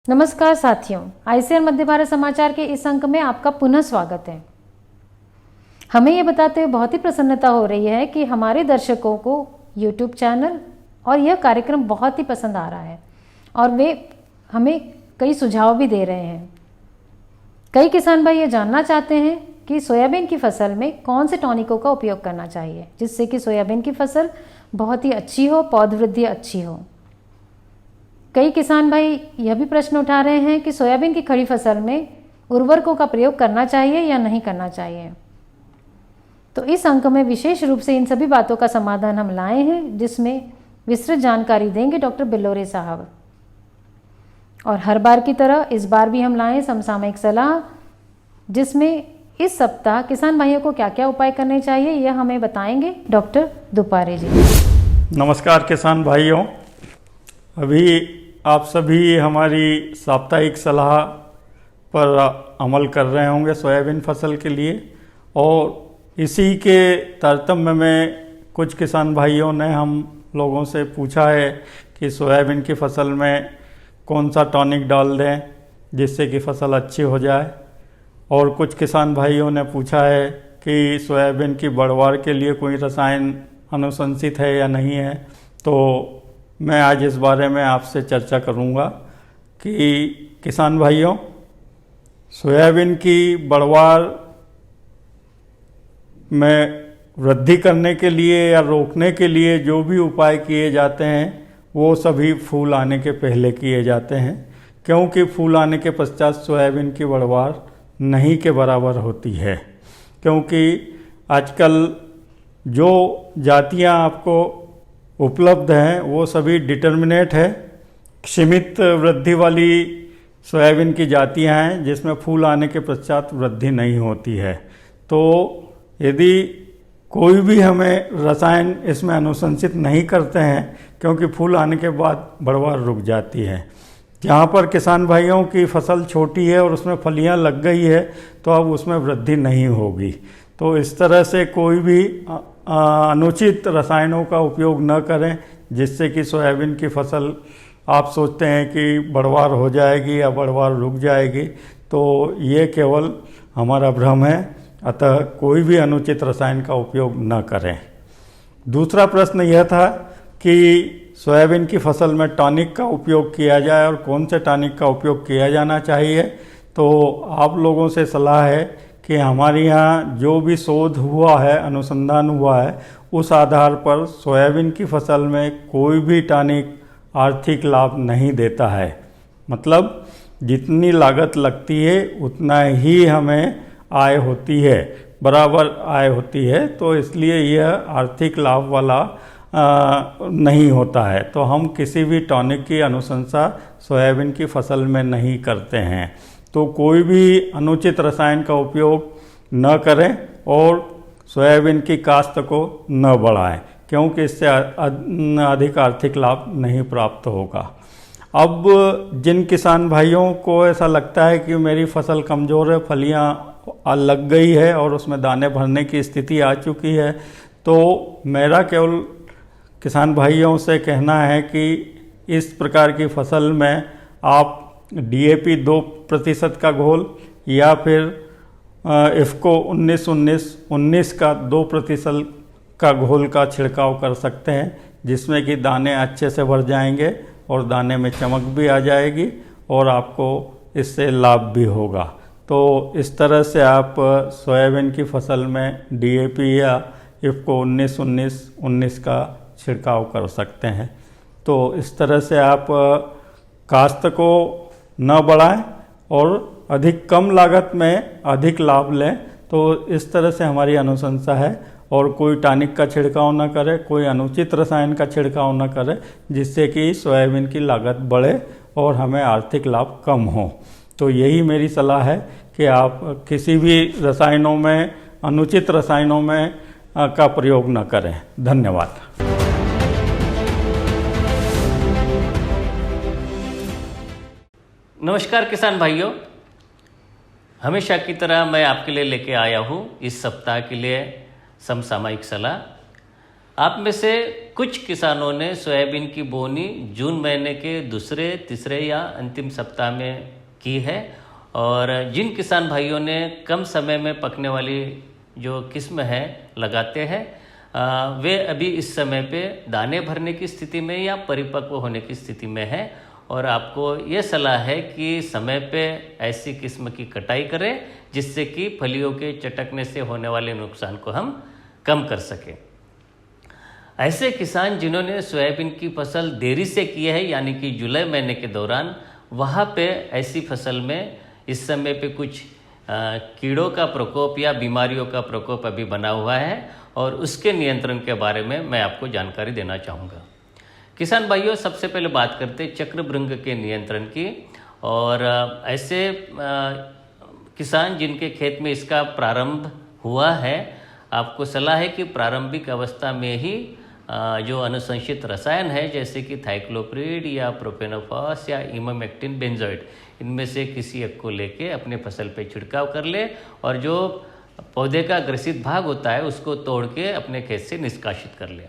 नमस्कार साथियों, आईसीआर मध्य भारत समाचार के इस अंक में आपका पुनः स्वागत है। हमें ये बताते हुए बहुत ही प्रसन्नता हो रही है कि हमारे दर्शकों को यूट्यूब चैनल और यह कार्यक्रम बहुत ही पसंद आ रहा है और वे हमें कई सुझाव भी दे रहे हैं। कई किसान भाई ये जानना चाहते हैं कि सोयाबीन की फसल में कौन से टॉनिकों का उपयोग करना चाहिए जिससे कि सोयाबीन की फसल बहुत ही अच्छी हो, पौध वृद्धि अच्छी हो। कई किसान भाई यह भी प्रश्न उठा रहे हैं कि सोयाबीन की खड़ी फसल में उर्वरकों का प्रयोग करना चाहिए या नहीं करना चाहिए। तो इस अंक में विशेष रूप से इन सभी बातों का समाधान हम लाए हैं, जिसमें विस्तृत जानकारी देंगे डॉक्टर बिल्लोरे साहब। और हर बार की तरह इस बार भी हम लाए समसामयिक सलाह, जिसमें इस सप्ताह किसान भाइयों को क्या क्या उपाय करने चाहिए यह हमें बताएंगे डॉक्टर दुपारे जी। नमस्कार किसान भाइयों, अभी आप सभी हमारी साप्ताहिक सलाह पर अमल कर रहे होंगे सोयाबीन फसल के लिए, और इसी के तारतम्य में कुछ किसान भाइयों ने हम लोगों से पूछा है कि सोयाबीन की फसल में कौन सा टॉनिक डाल दें जिससे कि फसल अच्छी हो जाए। और कुछ किसान भाइयों ने पूछा है कि सोयाबीन की बढ़वार के लिए कोई रसायन अनुशंसित है या नहीं है। तो मैं आज इस बारे में आपसे चर्चा करूंगा कि किसान भाइयों, सोयाबीन की बढ़वार में वृद्धि करने के लिए या रोकने के लिए जो भी उपाय किए जाते हैं वो सभी फूल आने के पहले किए जाते हैं, क्योंकि फूल आने के पश्चात सोयाबीन की बढ़वार नहीं के बराबर होती है। क्योंकि आजकल जो जातियां आपको उपलब्ध हैं वो सभी डिटर्मिनेट है, सीमित वृद्धि वाली सोयाबीन की जातियां हैं जिसमें फूल आने के पश्चात वृद्धि नहीं होती है। तो यदि कोई भी हमें रसायन इसमें अनुशंसित नहीं करते हैं, क्योंकि फूल आने के बाद बढ़वार रुक जाती है। जहाँ पर किसान भाइयों की फसल छोटी है और उसमें फलियाँ लग गई है तो अब उसमें वृद्धि नहीं होगी। तो इस तरह से कोई भी अनुचित रसायनों का उपयोग न करें जिससे कि सोयाबीन की फसल आप सोचते हैं कि बढ़वार हो जाएगी या बढ़वार रुक जाएगी, तो ये केवल हमारा भ्रम है। अतः कोई भी अनुचित रसायन का उपयोग न करें। दूसरा प्रश्न यह था कि सोयाबीन की फसल में टॉनिक का उपयोग किया जाए और कौन से टॉनिक का उपयोग किया जाना चाहिए। तो आप लोगों से सलाह है कि हमारे यहाँ जो भी शोध हुआ है, अनुसंधान हुआ है, उस आधार पर सोयाबीन की फसल में कोई भी टॉनिक आर्थिक लाभ नहीं देता है। मतलब जितनी लागत लगती है उतना ही हमें आय होती है, बराबर आय होती है। तो इसलिए यह आर्थिक लाभ वाला नहीं होता है। तो हम किसी भी टॉनिक की अनुशंसा सोयाबीन की फसल में नहीं करते हैं। तो कोई भी अनुचित रसायन का उपयोग न करें और सोयाबीन की काश्त को न बढ़ाएं, क्योंकि इससे अधिक आर्थिक लाभ नहीं प्राप्त होगा। अब जिन किसान भाइयों को ऐसा लगता है कि मेरी फसल कमज़ोर है, फलियां लग गई है और उसमें दाने भरने की स्थिति आ चुकी है, तो मेरा केवल किसान भाइयों से कहना है कि इस प्रकार की फसल में आप DAP 2% का घोल या फिर इफ़को 19-19-19 का 2% का घोल का छिड़काव कर सकते हैं, जिसमें कि दाने अच्छे से भर जाएंगे और दाने में चमक भी आ जाएगी और आपको इससे लाभ भी होगा। तो इस तरह से आप सोयाबीन की फसल में DAP या इफ़को 19-19-19 का छिड़काव कर सकते हैं। तो इस तरह से आप काश्त को न बढ़ाएं और अधिक कम लागत में अधिक लाभ लें। तो इस तरह से हमारी अनुशंसा है। और कोई टॉनिक का छिड़काव न करे, कोई अनुचित रसायन का छिड़काव न करे जिससे कि सोयाबीन की लागत बढ़े और हमें आर्थिक लाभ कम हो। तो यही मेरी सलाह है कि आप किसी भी रसायनों में, अनुचित रसायनों में का प्रयोग न करें। धन्यवाद। नमस्कार किसान भाइयों, हमेशा की तरह मैं आपके लिए लेके आया हूँ इस सप्ताह के लिए समसामयिक सलाह। आप में से कुछ किसानों ने सोयाबीन की बोनी जून महीने के दूसरे, तीसरे या अंतिम सप्ताह में की है, और जिन किसान भाइयों ने कम समय में पकने वाली जो किस्म है लगाते हैं, वे अभी इस समय पे दाने भरने की स्थिति में या परिपक्व होने की स्थिति में है, और आपको ये सलाह है कि समय पे ऐसी किस्म की कटाई करें जिससे कि फलियों के चटकने से होने वाले नुकसान को हम कम कर सकें। ऐसे किसान जिन्होंने सोयाबीन की फसल देरी से की है, यानी कि जुलाई महीने के दौरान, वहाँ पे ऐसी फसल में इस समय पे कुछ कीड़ों का प्रकोप या बीमारियों का प्रकोप अभी बना हुआ है, और उसके नियंत्रण के बारे में मैं आपको जानकारी देना चाहूँगा। किसान भाइयों, सबसे पहले बात करते हैं चक्रभृंग के नियंत्रण की। और ऐसे किसान जिनके खेत में इसका प्रारंभ हुआ है, आपको सलाह है कि प्रारंभिक अवस्था में ही जो अनुशंसित रसायन है जैसे कि थाइक्लोप्रिड या प्रोपेनोफॉस या इमामेक्टिन बेंजोइड, इनमें से किसी एक को लेके अपने फसल पे छिड़काव कर ले, और जो पौधे का ग्रसित भाग होता है उसको तोड़ के अपने खेत से निष्कासित कर ले।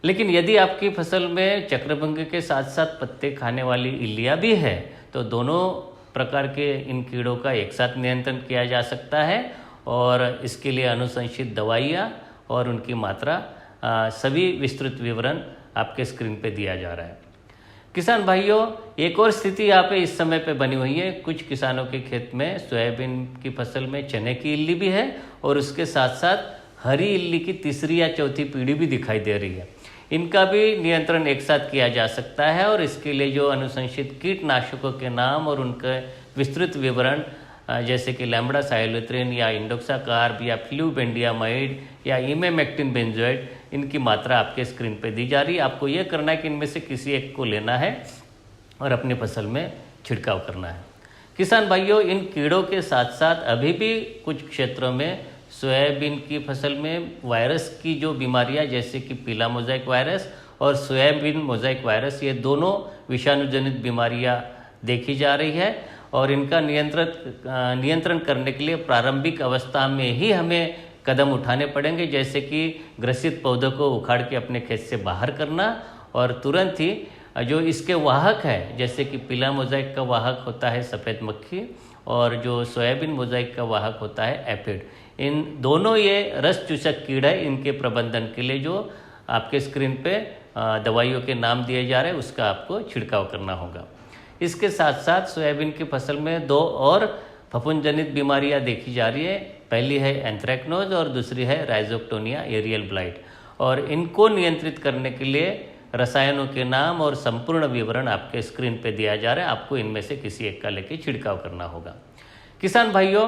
लेकिन यदि आपकी फसल में चक्रभृंग के साथ साथ पत्ते खाने वाली इल्लियाँ भी है, तो दोनों प्रकार के इन कीड़ों का एक साथ नियंत्रण किया जा सकता है, और इसके लिए अनुशंसित दवाइयाँ और उनकी मात्रा सभी विस्तृत विवरण आपके स्क्रीन पे दिया जा रहा है। किसान भाइयों, एक और स्थिति यहाँ पे इस समय पे बनी हुई है। कुछ किसानों के खेत में सोयाबीन की फसल में चने की इल्ली भी है, और उसके साथ साथ हरी इल्ली की तीसरी या चौथी पीढ़ी भी दिखाई दे रही है। इनका भी नियंत्रण एक साथ किया जा सकता है, और इसके लिए जो अनुशंसित कीटनाशकों के नाम और उनके विस्तृत विवरण जैसे कि लैम्बडा साइलोथ्रिन या इंडोक्साकार्ब या फ्लूबेंडियामाइड या इमेमेक्टिन बेंजोइड, इनकी मात्रा आपके स्क्रीन पे दी जा रही है। आपको यह करना है कि इनमें से किसी एक को लेना है और अपनी फसल में छिड़काव करना है। किसान भाइयों, इन कीड़ों के साथ साथ अभी भी कुछ क्षेत्रों में सोयाबीन की फसल में वायरस की जो बीमारियां जैसे कि पीला मोज़ाइक वायरस और सोयाबीन मोज़ाइक वायरस, ये दोनों विषाणुजनित बीमारियां देखी जा रही है, और इनका नियंत्रण करने के लिए प्रारंभिक अवस्था में ही हमें कदम उठाने पड़ेंगे, जैसे कि ग्रसित पौधों को उखाड़ के अपने खेत से बाहर करना, और तुरंत ही जो इसके वाहक है जैसे कि पीला मोज़ाइक का वाहक होता है सफ़ेद मक्खी, और जो सोयाबीन मोज़ाइक का वाहक होता है एफिड, इन दोनों ये रस चूसक कीड़ा है, इनके प्रबंधन के लिए जो आपके स्क्रीन पे दवाइयों के नाम दिए जा रहे हैं उसका आपको छिड़काव करना होगा। इसके साथ साथ सोयाबीन की फसल में दो और फफूंदजनित बीमारियां देखी जा रही है। पहली है एंथ्रेक्नोज और दूसरी है राइजोक्टोनिया एरियल ब्लाइट, और इनको नियंत्रित करने के लिए रसायनों के नाम और संपूर्ण विवरण आपके स्क्रीन पे दिया जा रहा है। आपको इनमें से किसी एक का लेके छिड़काव करना होगा। किसान भाइयों,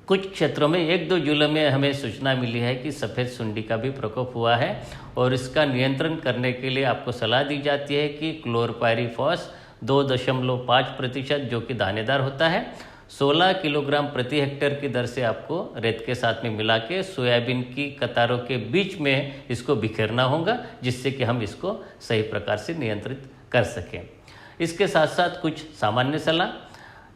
कुछ क्षेत्रों में 1-2 जुलाई में हमें सूचना मिली है कि सफ़ेद सुंडी का भी प्रकोप हुआ है, और इसका नियंत्रण करने के लिए आपको सलाह दी जाती है कि क्लोरपायरीफॉस 2.5% जो कि दानेदार होता है, 16 किलोग्राम प्रति हेक्टेयर की दर से आपको रेत के साथ में मिला के सोयाबीन की कतारों के बीच में इसको बिखेरना होगा, जिससे कि हम इसको सही प्रकार से नियंत्रित कर सकें। इसके साथ साथ कुछ सामान्य सलाह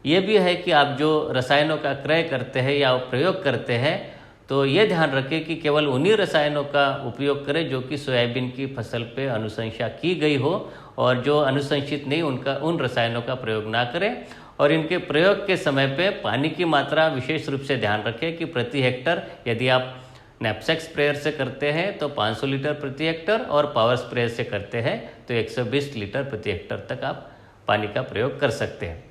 ये भी है कि आप जो रसायनों का क्रय करते हैं या प्रयोग करते हैं, तो ये ध्यान रखें कि केवल उन्हीं रसायनों का उपयोग करें जो कि सोयाबीन की फसल पे अनुशंसा की गई हो, और जो अनुशंसित नहीं उन रसायनों का प्रयोग ना करें। और इनके प्रयोग के समय पे पानी की मात्रा विशेष रूप से ध्यान रखें कि प्रति हेक्टर यदि आप नैपसेक स्प्रेयर से करते हैं तो 500 लीटर प्रति हेक्टर, और पावर स्प्रेयर से करते हैं तो 120 लीटर प्रति हेक्टर तक आप पानी का प्रयोग कर सकते हैं।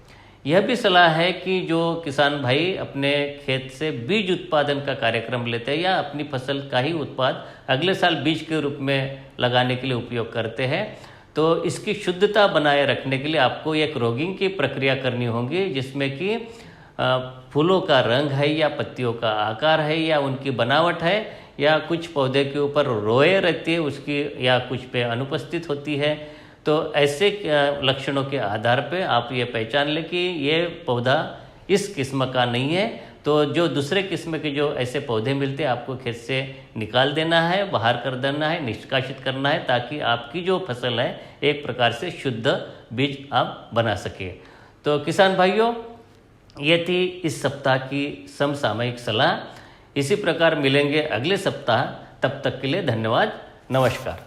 यह भी सलाह है कि जो किसान भाई अपने खेत से बीज उत्पादन का कार्यक्रम लेते हैं या अपनी फसल का ही उत्पाद अगले साल बीज के रूप में लगाने के लिए उपयोग करते हैं, तो इसकी शुद्धता बनाए रखने के लिए आपको एक रोगिंग की प्रक्रिया करनी होगी, जिसमें कि फूलों का रंग है या पत्तियों का आकार है या उनकी बनावट है, या कुछ पौधे के ऊपर रोए रहती है उसकी, या कुछ पे अनुपस्थित होती है। तो ऐसे लक्षणों के आधार पे आप ये पहचान लें कि ये पौधा इस किस्म का नहीं है, तो जो दूसरे किस्म के जो ऐसे पौधे मिलते हैं आपको खेत से निकाल देना है, बाहर कर देना है, निष्कासित करना है, ताकि आपकी जो फसल है एक प्रकार से शुद्ध बीज आप बना सके। तो किसान भाइयों, ये थी इस सप्ताह की समसामयिक सलाह। इसी प्रकार मिलेंगे अगले सप्ताह, तब तक के लिए धन्यवाद। नमस्कार।